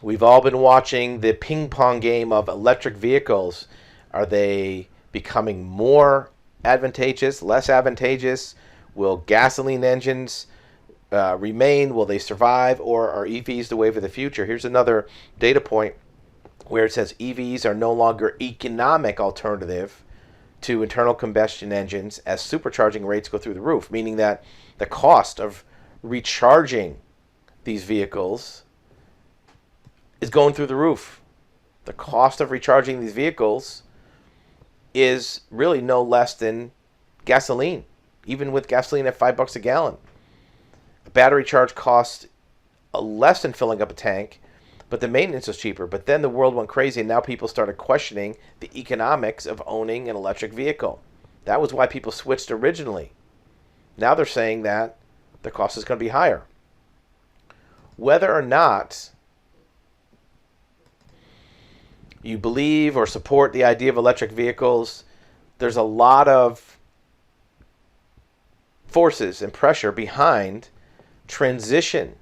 We've all been watching the ping pong game of electric vehicles. Are they becoming more advantageous, less advantageous? Will gasoline engines remain? Will they survive? Or are EVs the wave of the future? Here's another data point where it says EVs are no longer economic alternative to internal combustion engines as supercharging rates go through the roof, meaning that the cost of recharging these vehicles is going through the roof. The cost of recharging these vehicles is really no less than gasoline, even with gasoline at $5 a gallon. A battery charge costs less than filling up a tank, but the maintenance is cheaper. But then the world went crazy, and now people started questioning the economics of owning an electric vehicle. That was why people switched originally. Now they're saying that the cost is going to be higher. Whether or not you believe or support the idea of electric vehicles, there's a lot of forces and pressure behind transition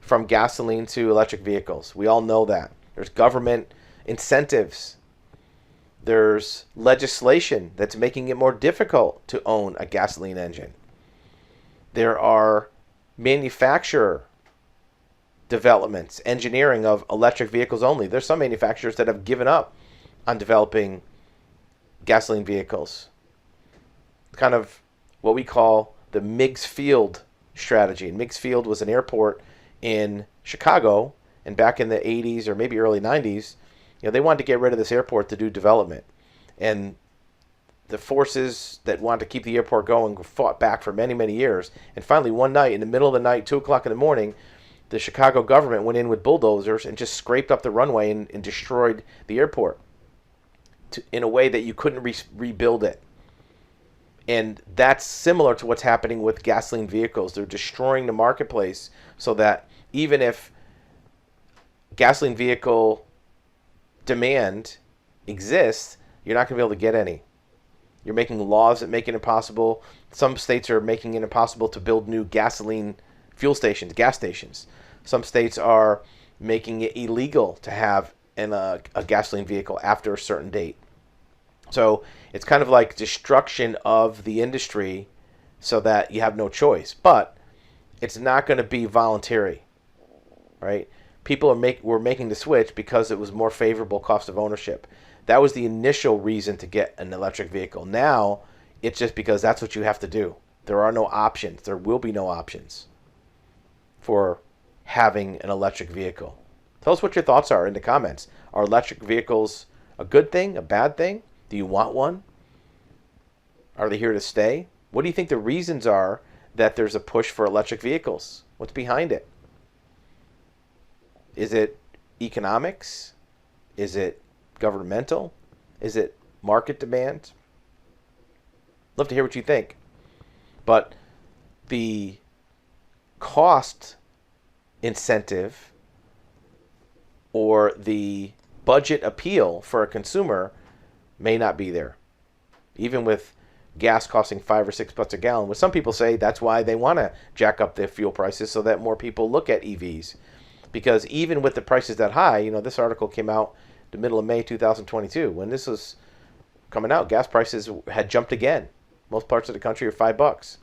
from gasoline to electric vehicles. We all know that. There's government incentives. There's legislation that's making it more difficult to own a gasoline engine. There are manufacturer developments, engineering of electric vehicles only. There's some manufacturers that have given up on developing gasoline vehicles. Kind of what we call the Meigs Field strategy. And Meigs Field was an airport in Chicago, and back in the 80s or maybe early 90s, they wanted to get rid of this airport to do development. And the forces that wanted to keep the airport going fought back for many, many years. And finally, one night, in the middle of the night, 2 o'clock in the morning, the Chicago government went in with bulldozers and just scraped up the runway and destroyed the airport in a way that you couldn't rebuild it. And that's similar to what's happening with gasoline vehicles. They're destroying the marketplace so that even if gasoline vehicle demand exists, you're not going to be able to get any. You're making laws that make it impossible. Some states are making it impossible to build new gasoline fuel stations, gas stations. Some states are making it illegal to have a gasoline vehicle after a certain date. So it's kind of like destruction of the industry so that you have no choice. But it's not going to be voluntary, right? People were making the switch because it was more favorable cost of ownership. That was the initial reason to get an electric vehicle. Now it's just because that's what you have to do. There are no options. There will be no options for having an electric vehicle. Tell us what your thoughts are in the comments. Are electric vehicles a good thing, a bad thing? Do you want one? Are they here to stay? What do you think the reasons are that there's a push for electric vehicles? What's behind it? Is it economics? Is it governmental? Is it market demand? Love to hear what you think. But the cost incentive or the budget appeal for a consumer may not be there. Even with gas costing $5 or $6 a gallon, which some people say that's why they want to jack up their fuel prices so that more people look at EVs. Because even with the prices that high, this article came out the middle of May 2022. When this was coming out, gas prices had jumped again. Most parts of the country are $5.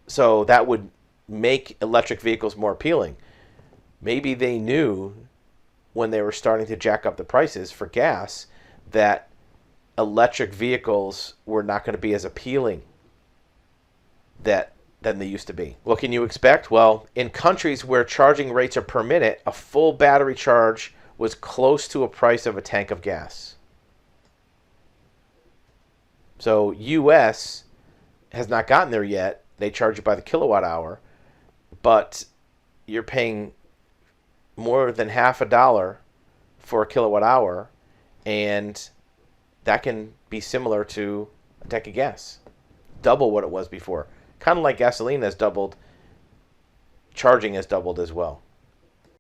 So that would make electric vehicles more appealing. Maybe they knew when they were starting to jack up the prices for gas that electric vehicles were not going to be as appealing than they used to be. What can you expect? Well, in countries where charging rates are per minute, a full battery charge was close to a price of a tank of gas. So US has not gotten there yet. They charge you by the kilowatt hour, but you're paying more than $0.50 for a kilowatt hour, and that can be similar to a tank of gas. Double what it was before. Kind of like gasoline has doubled, charging has doubled as well.